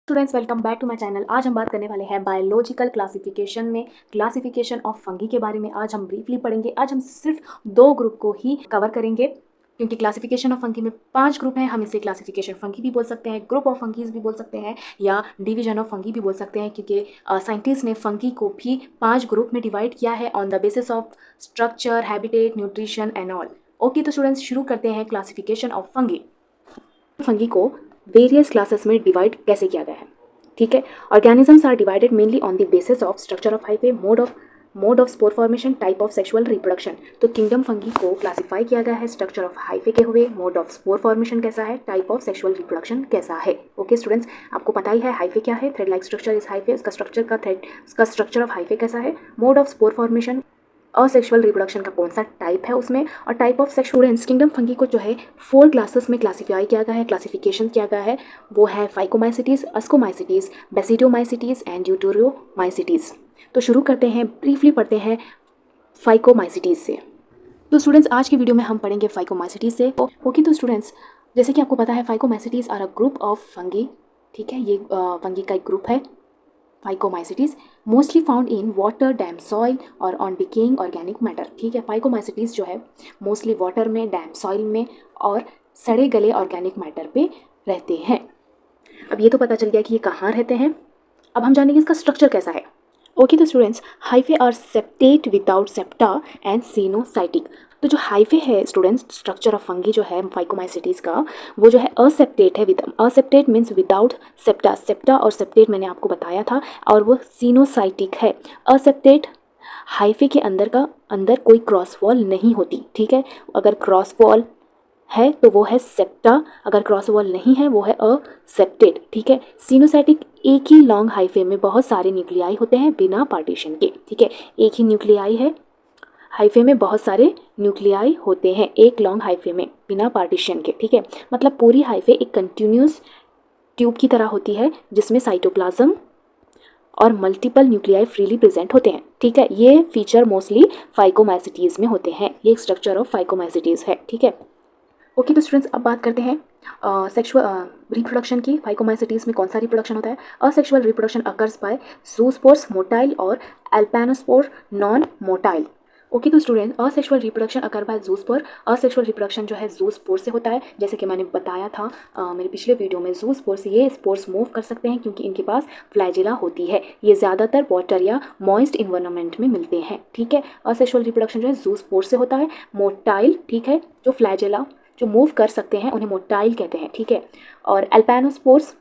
Students, welcome back to my channel. आज हम बात करने वाले हैं बायोलॉजिकल क्लासिफिकेशन में क्लासिफिकेशन ऑफ फंगी के बारे में। आज हम ब्रीफली पढ़ेंगे। आज हम सिर्फ 2 ग्रुप को ही कवर करेंगे क्योंकि क्लासिफिकेशन ऑफ फंगी में 5 ग्रुप हैं। हम इसे क्लासिफिकेशन फंगी भी बोल सकते हैं, ग्रुप ऑफ फंगीज भी बोल सकते हैं या डिवीजन ऑफ फंगी भी बोल सकते हैं, क्योंकि साइंटिस्ट ने फंगी को भी 5 ग्रुप में डिवाइड किया है on the basis of structure, habitat, nutrition and all. Okay, तो स्टूडेंट्स शुरू करते हैं क्लासिफिकेशन ऑफ फंगी। फंगी को वेरियस क्लासेस में डिवाइड कैसे किया गया है, ठीक है। Organisms are divided mainly on the basis of structure of hyphae, mode of spore formation, type of sexual reproduction. तो किंगडम फंगी को क्लासिफाई किया गया है स्ट्रक्चर ऑफ हाइफे के हुए, मोड ऑफ स्पोर फॉर्मेशन कैसा है, टाइप ऑफ सेक्सुअल रिप्रोडक्शन कैसा है। ओके स्टूडेंट्स, आपको पता ही है हाइफे क्या है, thread like structure is hyphae. उसका स्ट्रक्चर ऑफ हाइफे कैसा है, mode of spore formation, asexual reproduction का कौन सा टाइप है उसमें, और type of sex. Students, kingdom fungi को जो है 4 क्लासेस में क्लासीफाई किया गया है, क्लासिफिकेशन किया गया है। वो है फाइकोमाइसिटीज, अस्कोमाइसिटीज, बेसिडोमाइसिटीज एंड ड्यूटेरोमाइसिटीज। तो शुरू करते हैं, ब्रीफली पढ़ते हैं फाइकोमाइसिटीज से। तो स्टूडेंट्स, आज की वीडियो में हम पढ़ेंगे फाइकोमाइसिटीज से। ओके, तो स्टूडेंट्स जैसे कि आपको पता है phycomycetes are a group of fungi, ठीक है। ये फंगी का एक ग्रुप है phycomycetes, mostly found in water, damp soil और ऑन डिकेइंग ऑर्गेनिक मैटर, ठीक है। फाइकोमाइसिटीज जो है मोस्टली वाटर में, डैम सॉइल में और सड़े गले ऑर्गेनिक मैटर पे रहते हैं। अब ये तो पता चल गया कि ये कहाँ रहते हैं। अब हम जानेंगे इसका स्ट्रक्चर कैसा है। ओके, तो students, hyphae are septate without septa and coenocytic. तो जो हाइफे है स्टूडेंट्स, स्ट्रक्चर ऑफ फंगी जो है फाइकोमाइसिटीज का, वो जो है असेप्टेट है। असेप्टेट मीन्स विदाउट सेप्टा। सेप्टा और सेप्टेट मैंने आपको बताया था, और वो सीनोसाइटिक है। असेप्टेट हाइफे के अंदर कोई क्रॉस वॉल नहीं होती, ठीक है। अगर क्रॉस वॉल है तो वो है सेप्टा, अगर क्रॉस वॉल नहीं है वो है असेप्टेड, ठीक है। सीनोसाइटिक, एक ही लॉन्ग हाइफे में बहुत सारे न्यूक्लियाई होते हैं बिना पार्टीशन के, ठीक है। एक ही न्यूक्लियाई है, हाइफे में बहुत सारे न्यूक्लियाई होते हैं एक लॉन्ग हाइफे में बिना पार्टीशन के, ठीक है। मतलब पूरी हाइफे एक कंटिन्यूस ट्यूब की तरह होती है जिसमें साइटोप्लाज्म और मल्टीपल न्यूक्लियाई फ्रीली प्रेजेंट होते हैं, ठीक है। ये फीचर मोस्टली फाइकोमाइसिटीज में होते हैं। ये एक स्ट्रक्चर ऑफ फाइकोमाइसिटीज है, ठीक है। ओके, तो स्टूडेंट्स अब बात करते हैं सेक्सुअल रिप्रोडक्शन की। फाइकोमाइसिटीज में कौन सा रिप्रोडक्शन होता है। Asexual reproduction occurs by zoospores motile और एल्पेनोस्पोर नॉन मोटाइल। ओके, तो student asexual reproduction occur by zoospore. Asexual reproduction जो है जूस्पोर से होता है, जैसे कि मैंने बताया था मेरे पिछले वीडियो में। जूस्पोर से ये स्पोर्स मूव कर सकते हैं क्योंकि इनके पास फ्लैजिला होती है। ये ज़्यादातर वाटर या मॉइस्ट इन्वायरमेंट में मिलते हैं, ठीक है। असेक्सुअल रिप्रोडक्शन जो है जूस्पोर से होता है। मोटाइल, ठीक है, जो फ्लैजिला जो मूव कर सकते हैं उन्हें मोटाइल कहते हैं, ठीक है। और एल्पेनोस्पोर्स,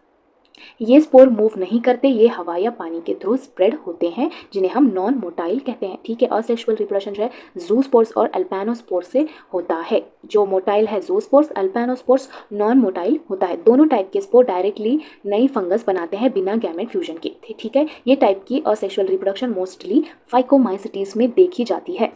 ये स्पोर मूव नहीं करते, ये हवा या पानी के थ्रू स्प्रेड होते हैं, जिन्हें हम नॉन मोटाइल कहते हैं, ठीक है। असेक्सुअल रिप्रोडक्शन जो है जूस्पोर्स और एल्पेनोस्पोर्स से होता है। जो मोटाइल है जूस्पोर्स, एल्पेनोस्पोर्स नॉन मोटाइल होता है। दोनों टाइप के स्पोर डायरेक्टली नई फंगस बनाते हैं बिना गैमेट फ्यूजन के, ठीक है। ये टाइप की असेक्सुअल रिप्रोडक्शन मोस्टली फाइकोमाइसिटीज में देखी जाती है।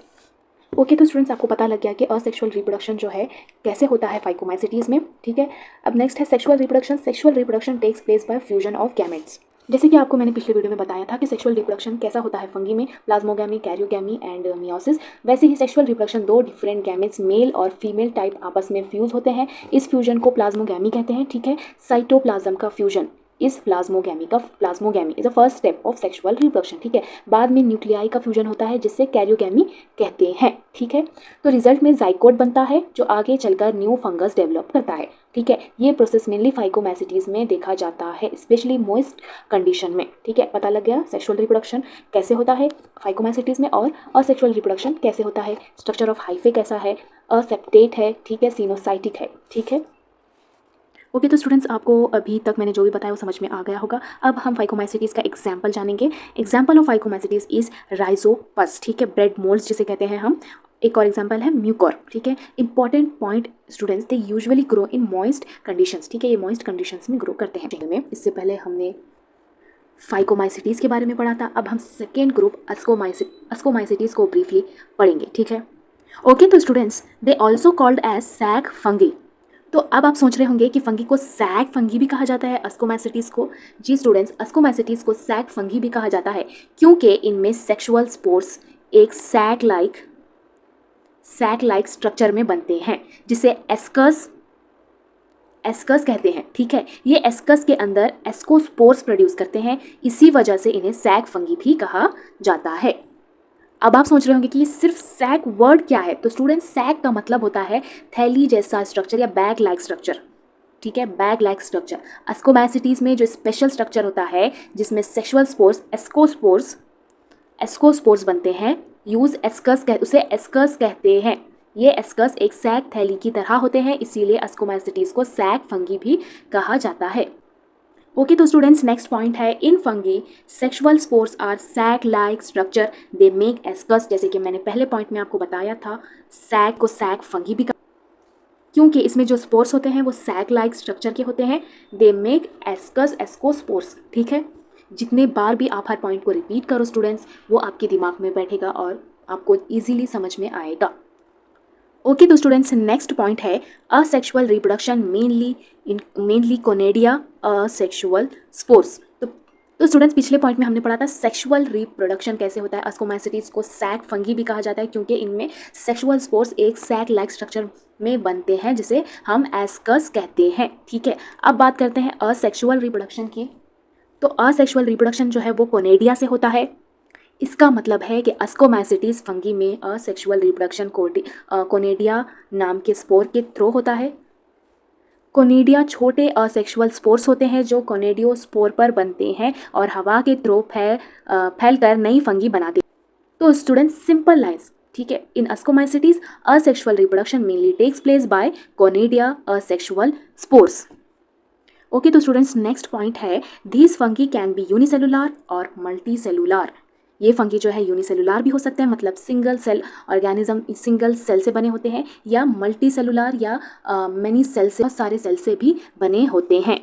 ओके, तो स्टूडेंट्स आपको पता लग गया कि असेक्सुअल रिप्रोडक्शन जो है कैसे होता है फाइकोमाइसिटीज में, ठीक है। अब नेक्स्ट है sexual reproduction. Sexual reproduction takes place by fusion of gametes. जैसे कि आपको मैंने पिछले वीडियो में बताया था कि सेक्सुअल रिप्रोडक्शन कैसा होता है फंगी में, प्लाज्मोगैमी, कैरियोगैमी एंड मियोसिस। वैसे ही sexual reproduction 2 different gametes male और फीमेल टाइप आपस में फ्यूज होते हैं। इस फ्यूजन को प्लाज्मोगैमी कहते हैं, ठीक है। साइटोप्लाज्म का फ्यूजन इस plasmogamy is a first step of sexual reproduction, ठीक है। बाद में न्यूक्लियाई का फ्यूजन होता है जिससे कैरियोगैमी कहते हैं, ठीक है। तो रिजल्ट में जाइकोट बनता है जो आगे चलकर न्यू फंगस डेवलप करता है, ठीक है। ये प्रोसेस मेनली फाइकोमाइसिटीज में देखा जाता है, स्पेशली मॉइस्ट कंडीशन में, ठीक है। पता लग गया सेक्सुअल रिप्रोडक्शन कैसे होता है फाइकोमाइसिटीज में, और असेक्सुअल रिप्रोडक्शन कैसे होता है, स्ट्रक्चर ऑफ हाइफे कैसा है, असेप्टेट है, ठीक है, सीनोसाइटिक है, ठीक है। ओके, तो स्टूडेंट्स आपको अभी तक मैंने जो भी बताया वो समझ में आ गया होगा। अब हम फाइकोमाइसिटीज का एग्जाम्पल जानेंगे। Example of phycomycetes is Rhizopus, ठीक है, ब्रेड मोल्ड्स जिसे कहते हैं हम। एक और एग्जाम्पल है म्यूकोर, ठीक है। Important point students, they usually grow in moist conditions, ठीक है। ये मॉइस्ट कंडीशंस में ग्रो करते हैं। में इससे पहले हमने फाइकोमाइसिटीज के बारे में पढ़ा था। अब हम सेकेंड ग्रुप अस्कोमाइसिटीज को ब्रीफली पढ़ेंगे, ठीक है। ओके, तो students they also called as sac fungi. तो अब आप सोच रहे होंगे कि फंगी को सैग फंगी भी कहा जाता है, अस्कोमाइसिटीज को। जी स्टूडेंट्स, अस्कोमाइसिटीज को सैग फंगी भी कहा जाता है क्योंकि इनमें सेक्सुअल स्पोर्स एक सैग लाइक स्ट्रक्चर में बनते हैं जिसे एस्कस एस्कस कहते हैं, ठीक है। ये एस्कस के अंदर एस्कोस्पोर्स प्रोड्यूस करते हैं, इसी वजह से इन्हें सैक फंगी भी कहा जाता है। अब आप सोच रहे होंगे कि ये सिर्फ सैक वर्ड क्या है, तो स्टूडेंट सैक का मतलब होता है थैली जैसा स्ट्रक्चर या बैग लाइक स्ट्रक्चर, ठीक है, बैग लाइक स्ट्रक्चर। अस्कोमैसिटीज में जो स्पेशल स्ट्रक्चर होता है जिसमें सेक्सुअल स्पोर्स एस्कोस्पोर्स बनते हैं, उसे एस्कस कहते हैं। ये एस्कस एक सैक थैली की तरह होते हैं, इसीलिए अस्कोमैसिटीज को सैक फंगी भी कहा जाता है। ओके तो स्टूडेंट्स नेक्स्ट पॉइंट है, in fungi sexual spores are sac like structure they make ascus. जैसे कि मैंने पहले पॉइंट में आपको बताया था, सैक को सैक फंगी भी क्योंकि इसमें जो स्पोर्स होते हैं वो सैक लाइक स्ट्रक्चर के होते हैं। दे मेक एस्कस एस्कोस्पोर्स, ठीक है। जितने बार भी आप हर पॉइंट को रिपीट करो स्टूडेंट्स, वो आपके दिमाग में बैठेगा और आपको इजीली समझ में आएगा। ओके तो स्टूडेंट्स नेक्स्ट पॉइंट है, asexual reproduction mainly conidia asexual spores. तो स्टूडेंट्स पिछले पॉइंट में हमने पढ़ा था सेक्सुअल रिप्रोडक्शन कैसे होता है। अस्कोमैसिटीज को सैक फंगी भी कहा जाता है क्योंकि इनमें सेक्सुअल स्पोर्स एक सैक लाइक स्ट्रक्चर में बनते हैं जिसे हम एस्कस कहते हैं, ठीक है। अब बात करते हैं असेक्सुअल रिप्रोडक्शन की। तो असेक्सुअल रिप्रोडक्शन जो है वो कोनेडिया से होता है। इसका मतलब है कि अस्कोमैसिटीज फंगी में असेक्सुअल रिप्रोडक्शन कोनेडिया नाम के स्पोर के थ्रू होता है। कोनेडिया छोटे असेक्सुअल स्पोर्स होते हैं जो कोनेडियोस्पोर पर बनते हैं और हवा के थ्रू फैलकर नई फंगी बनाते हैं। तो स्टूडेंट सिंपल लाइन्स, ठीक है, in ascomycetes asexual reproduction mainly takes place by conidia asexual spores. Okay तो स्टूडेंट्स नेक्स्ट पॉइंट है, these fungi can be unicellular और मल्टी सेलुलर। ये फंगी जो है यूनिसेलुलर भी हो सकते हैं, मतलब single cell organism single cell से बने होते हैं, या मल्टी सेलुलर या मेनी सेल से, बहुत सारे सेल से भी बने होते हैं।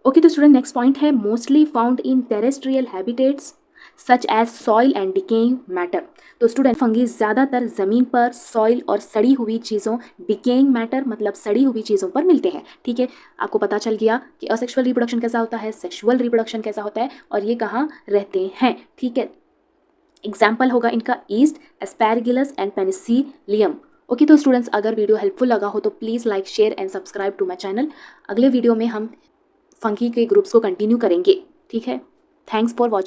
ओके तो स्टूडेंट नेक्स्ट पॉइंट है, mostly found in terrestrial habitats such as soil and decaying matter. तो स्टूडेंट फंगी ज़्यादातर ज़मीन पर, सॉइल और सड़ी हुई चीज़ों, डिकेइंग मैटर मतलब सड़ी हुई चीज़ों पर मिलते हैं, ठीक है। आपको पता चल गया कि असेक्सुअल रिप्रोडक्शन कैसा होता है, सेक्सुअल रिप्रोडक्शन कैसा होता है और ये कहाँ रहते हैं, ठीक है। एग्जाम्पल होगा इनका yeast, Aspergillus and Penicillium. Okay तो स्टूडेंट्स अगर वीडियो हेल्पफुल लगा हो तो please like share and subscribe to my channel. अगले वीडियो में हम फंगी के ग्रुप्स को कंटिन्यू करेंगे, ठीक है। Thanks for watching.